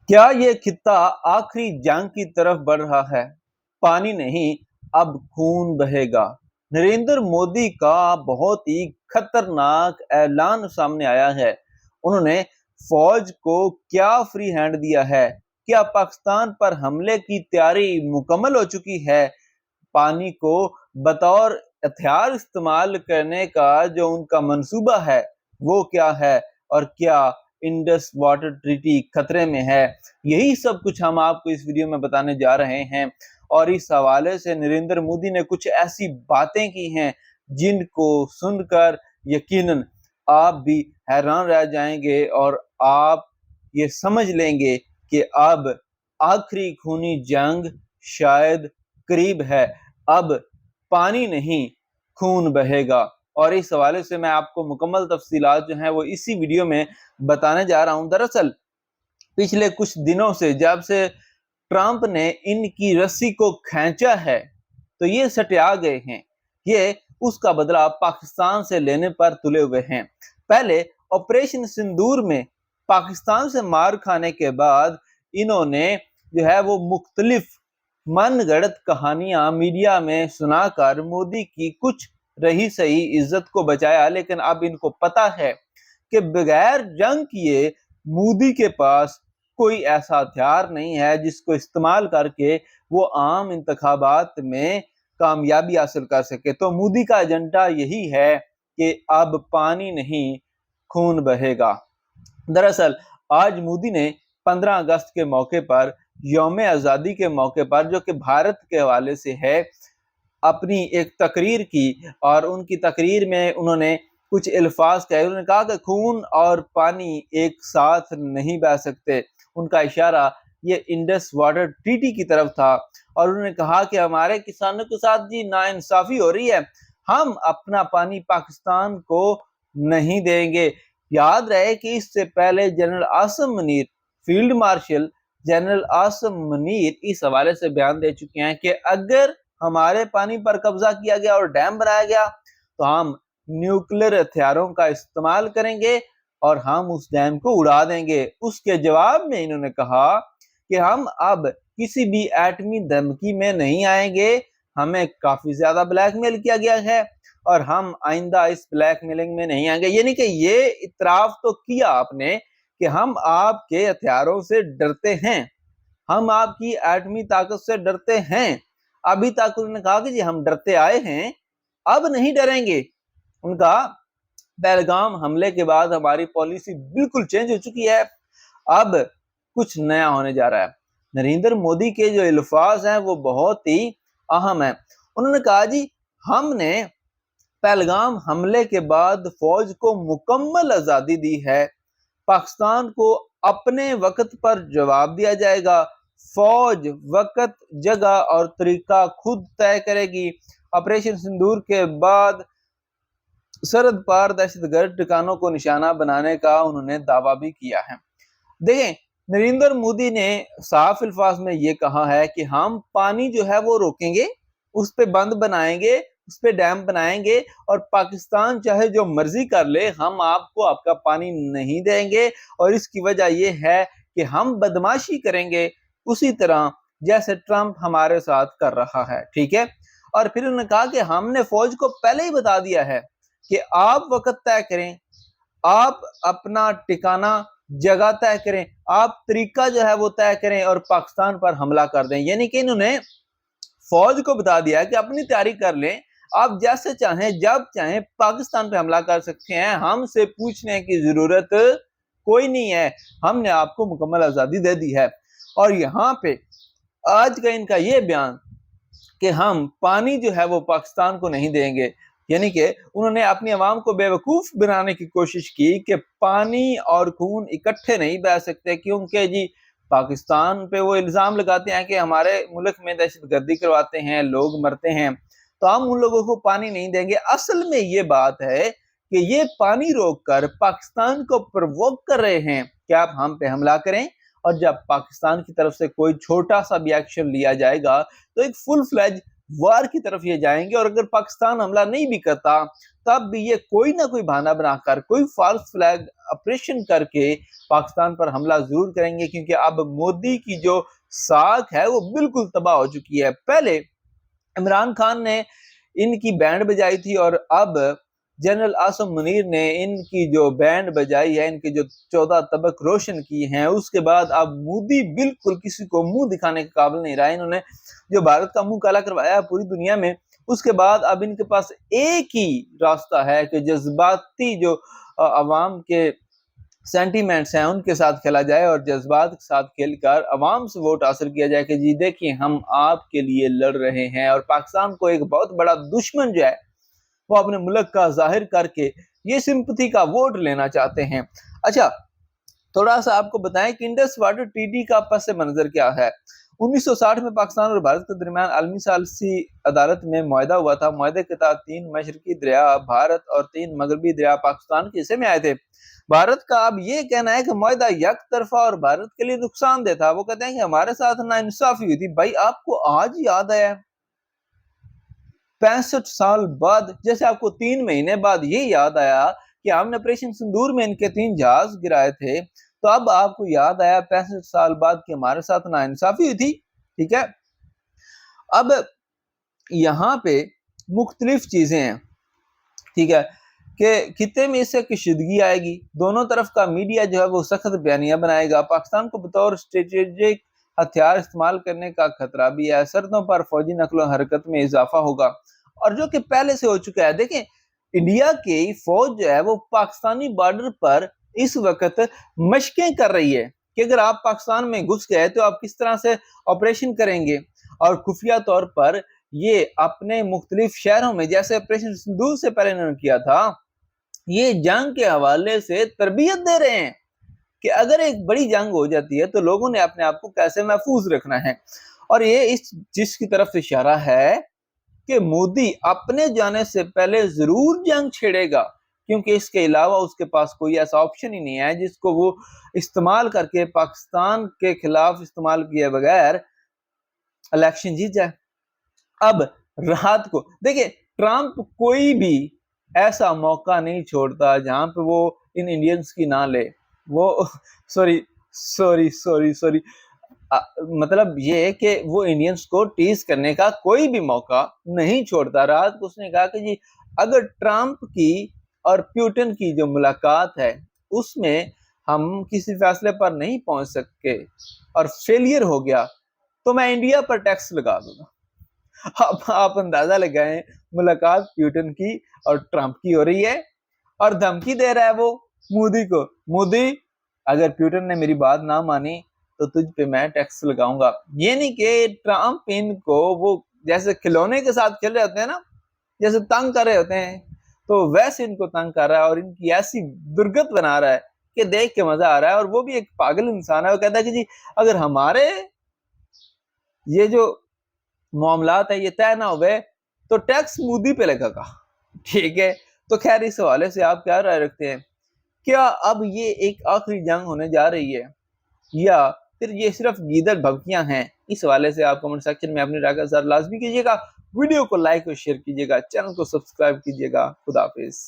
क्या ये खित्ता आखिरी जंग की तरफ बढ़ रहा है? पानी नहीं, अब खून बहेगा। नरेंद्र मोदी का बहुत ही खतरनाक ऐलान सामने आया है। उन्होंने फौज को क्या फ्री हैंड दिया है? क्या पाकिस्तान पर हमले की तैयारी मुकम्मल हो चुकी है? पानी को बतौर हथियार इस्तेमाल करने का जो उनका मंसूबा है वो क्या है, और क्या इंडस वाटर ट्रीटी खतरे में है? यही सब कुछ हम आपको इस वीडियो में बताने जा रहे हैं। और इस हवाले से नरेंद्र मोदी ने कुछ ऐसी बातें की हैं जिनको सुनकर यकीनन आप भी हैरान रह जाएंगे और आप ये समझ लेंगे कि अब आखिरी खूनी जंग शायद करीब है। अब पानी नहीं, खून बहेगा। और इस हवाले से मैं आपको मुकम्मल तफसीलात जो हैं वो इसी वीडियो में बताने जा रहा हूं। दरअसल पिछले कुछ दिनों से जब से ट्रंप ने इनकी रस्सी को खींचा है तो ये सटिया गए हैं। ये उसका बदला पाकिस्तान से लेने पर तुले हुए हैं। पहले ऑपरेशन सिंदूर में पाकिस्तान से मार खाने के बाद इन्होंने जो है वो मुख्तलिफ मनगढ़ंत कहानियां मीडिया में सुनाकर मोदी की कुछ रही सही इज्जत को बचाया। लेकिन अब इनको पता है कि बगैर जंग किए मोदी के पास कोई ऐसा हथियार नहीं है जिसको इस्तेमाल करके वो आम इंतखाबात में कामयाबी हासिल कर सके। तो मोदी का एजेंडा यही है कि अब पानी नहीं, खून बहेगा। दरअसल आज मोदी ने 15 अगस्त के मौके पर, यौम आज़ादी के मौके पर, जो कि भारत के हवाले से है, अपनी एक तकरीर की। और उनकी तकरीर में उन्होंने कुछ अल्फाज कहे। उन्होंने कहा कि खून और पानी एक साथ नहीं बह सकते। उनका इशारा ये इंडस वाटर ट्रीटी की तरफ था। और उन्होंने कहा कि हमारे किसानों के साथ जी नाइंसाफी हो रही है, हम अपना पानी पाकिस्तान को नहीं देंगे। याद रहे कि इससे पहले general Asim Munir, field marshal general Asim Munir इस हवाले से बयान दे चुके हैं कि अगर हमारे पानी पर कब्जा किया गया और डैम बनाया गया तो हम न्यूक्लियर हथियारों का इस्तेमाल करेंगे और हम उस डैम को उड़ा देंगे। उसके जवाब में इन्होंने कहा कि हम अब किसी भी एटमी धमकी में नहीं आएंगे, हमें काफी ज्यादा ब्लैकमेल किया गया है और हम आइंदा इस ब्लैकमेलिंग में नहीं आएंगे। यानी कि ये इतराफ तो किया आपने कि हम आपके हथियारों से डरते हैं, हम आपकी एटमी ताकत से डरते हैं। अभी तक उन्होंने कहा कि जी हम डरते आए हैं, अब नहीं डरेंगे। उनका पहलगाम हमले के बाद हमारी पॉलिसी बिल्कुल चेंज हो चुकी है, अब कुछ नया होने जा रहा है। नरेंद्र मोदी के जो अल्फाज हैं वो बहुत ही अहम है। उन्होंने कहा जी हमने पहलगाम हमले के बाद फौज को मुकम्मल आजादी दी है, पाकिस्तान को अपने वक्त पर जवाब दिया जाएगा, फौज वक्त, जगह और तरीका खुद तय करेगी। ऑपरेशन सिंदूर के बाद सरहद पार दहशतगर्द ठिकानों को निशाना बनाने का उन्होंने दावा भी किया है। देखें, नरेंद्र मोदी ने साफ अल्फाज में ये कहा है कि हम पानी जो है वो रोकेंगे, उस पे बंद बनाएंगे, उस पे डैम बनाएंगे और पाकिस्तान चाहे जो मर्जी कर ले, हम आपको आपका पानी नहीं देंगे। और इसकी वजह यह है कि हम बदमाशी करेंगे उसी तरह जैसे ट्रंप हमारे साथ कर रहा है। ठीक है। और फिर उन्होंने कहा कि हमने फौज को पहले ही बता दिया है कि आप वक्त तय करें, आप अपना ठिकाना, जगह तय करें, आप तरीका जो है वो तय करें और पाकिस्तान पर हमला कर दें। यानी कि इन्होंने फौज को बता दिया कि अपनी तैयारी कर लें, आप जैसे चाहें जब चाहें पाकिस्तान पे हमला कर सकते हैं, हमसे पूछने की जरूरत कोई नहीं है, हमने आपको मुकम्मल आजादी दे दी है। और यहाँ पे आज का इनका ये बयान कि हम पानी जो है वो पाकिस्तान को नहीं देंगे, यानी कि उन्होंने अपनी आवाम को बेवकूफ बनाने की कोशिश की कि पानी और खून इकट्ठे नहीं बह सकते, क्योंकि जी पाकिस्तान पे वो इल्जाम लगाते हैं कि हमारे मुल्क में दहशतगर्दी करवाते हैं, लोग मरते हैं, तो हम उन लोगों को पानी नहीं देंगे। असल में ये बात है कि ये पानी रोककर पाकिस्तान को प्रवोक कर रहे हैं कि आप हम पे हमला करें, और जब पाकिस्तान की तरफ से कोई छोटा सा भी एक्शन लिया जाएगा तो एक फुल फ्लेज وار کی طرف یہ جائیں گے، اور اگر پاکستان حملہ نہیں بھی کرتا تب بھی یہ کوئی نہ کوئی بہانہ بنا کر، کوئی فالس فلیگ آپریشن کر کے پاکستان پر حملہ ضرور کریں گے، کیونکہ اب مودی کی جو ساکھ ہے وہ بالکل تباہ ہو چکی ہے۔ پہلے عمران خان نے ان کی بینڈ بجائی تھی، اور اب جنرل عاصم منیر نے ان کی جو بینڈ بجائی ہے، ان کے جو 14 طبق روشن کی ہیں، اس کے بعد اب مودی بالکل کسی کو منہ دکھانے کے قابل نہیں رہا۔ انہوں نے جو بھارت کا منہ کالا کروایا ہے پوری دنیا میں، اس کے بعد اب ان کے پاس ایک ہی راستہ ہے کہ جذباتی جو عوام کے سینٹیمنٹس ہیں ان کے ساتھ کھیلا جائے، اور جذبات کے ساتھ کھیل کر عوام سے ووٹ حاصل کیا جائے کہ جی دیکھیں ہم آپ کے لیے لڑ رہے ہیں، اور پاکستان کو ایک بہت بڑا دشمن جو ہے وہ اپنے ملک کا ظاہر کر کے یہ سمپتھی کا ووٹ لینا چاہتے ہیں۔ اچھا، تھوڑا سا آپ کو بتائیں کہ انڈس واٹر ٹریٹی کا پس منظر کیا ہے۔ 1960 میں پاکستان اور بھارت کے درمیان عالمی ثالثی عدالت میں معاہدہ ہوا تھا۔ معاہدے کے تحت 3 مشرقی دریا بھارت اور 3 مغربی دریا پاکستان کے حصے میں آئے تھے۔ بھارت کا اب یہ کہنا ہے کہ معاہدہ یک طرفہ اور بھارت کے لیے نقصان دہ تھا۔ وہ کہتے ہیں کہ ہمارے ساتھ ناانصافی ہوئی تھی۔ بھائی آپ کو آج یاد آیا 65 سال بعد، جیسے آپ کو 3 مہینے بعد یہ یاد آیا کہ ہم نے آپریشن سندور میں ان کے 3 جہاز گرائے تھے، تو اب آپ کو یاد آیا 65 سال بعد کہ ہمارے ساتھ ناانصافی ہوئی تھی۔ ٹھیک ہے، اب یہاں پہ مختلف چیزیں ہیں، ٹھیک ہے، کہ خطے میں اس سے کشیدگی آئے گی، دونوں طرف کا میڈیا جو ہے وہ سخت بیانیہ بنائے گا، پاکستان کو بطور اسٹریٹجک ہتھیار استعمال کرنے کا خطرہ بھی ہے، سرحدوں پر فوجی نقل و حرکت میں اضافہ ہوگا، اور جو کہ پہلے سے ہو چکا ہے۔ دیکھیں انڈیا کی فوج جو ہے وہ پاکستانی بارڈر پر اس وقت مشقیں کر رہی ہے کہ اگر آپ پاکستان میں گھس گئے تو آپ کس طرح سے آپریشن کریں گے، اور خفیہ طور پر یہ اپنے مختلف شہروں میں، جیسے آپریشن سندور سے پہلے انہوں نے کیا تھا، یہ جنگ کے حوالے سے تربیت دے رہے ہیں کہ اگر ایک بڑی جنگ ہو جاتی ہے تو لوگوں نے اپنے آپ کو کیسے محفوظ رکھنا ہے، اور یہ اس چیز کی طرف اشارہ ہے کہ مودی اپنے جانے سے پہلے ضرور جنگ چھیڑے گا، کیونکہ اس کے علاوہ اس کے پاس کوئی ایسا آپشن ہی نہیں ہے جس کو وہ استعمال کر کے پاکستان کے خلاف استعمال کیے بغیر الیکشن جیت جائے۔ اب رات کو دیکھیں ٹرمپ کوئی بھی ایسا موقع نہیں چھوڑتا جہاں پہ وہ ان انڈینز کی نہ لے، وہ سوری مطلب یہ کہ وہ انڈینز کو ٹیز کرنے کا کوئی بھی موقع نہیں چھوڑتا۔ رات کو اس نے کہا کہ جی اگر ٹرمپ کی اور پیوٹن کی جو ملاقات ہے اس میں ہم کسی فیصلے پر نہیں پہنچ سکے اور فیلئر ہو گیا تو میں انڈیا پر ٹیکس لگا دوں گا۔ آپ اندازہ لگائیں ملاقات پیوٹن کی اور ٹرمپ کی ہو رہی ہے، اور دھمکی دے رہا ہے وہ مودی کو، مودی اگر پیوٹن نے میری بات نہ مانی تو تجھ پہ میں ٹیکس لگاؤں گا۔ یہ نہیں کہ ٹرمپ ان کو وہ جیسے کھلونے کے ساتھ کھیل رہے ہوتے ہیں نا، جیسے تنگ کر رہے ہوتے ہیں، تو ویسے ان کو تنگ کر رہا ہے اور ان کی ایسی درگت بنا رہا ہے کہ دیکھ کے مزہ آ رہا ہے۔ اور وہ بھی ایک پاگل انسان ہے، وہ کہتا ہے کہ جی اگر ہمارے یہ جو معاملات ہیں یہ طے نہ ہوئے تو ٹیکس مودی پہ لگے گا۔ ٹھیک ہے، تو خیر اس حوالے سے آپ کیا رائے رکھتے ہیں؟ کیا اب یہ ایک آخری جنگ ہونے جا رہی ہے یا پھر یہ صرف گیدڑ بھبکیاں ہیں؟ اس حوالے سے آپ کمنٹ سیکشن میں اپنی رائے کا اظہار لازمی کیجیے گا، ویڈیو کو لائک اور شیئر کیجیے گا، چینل کو سبسکرائب کیجیے گا۔ خدا حافظ۔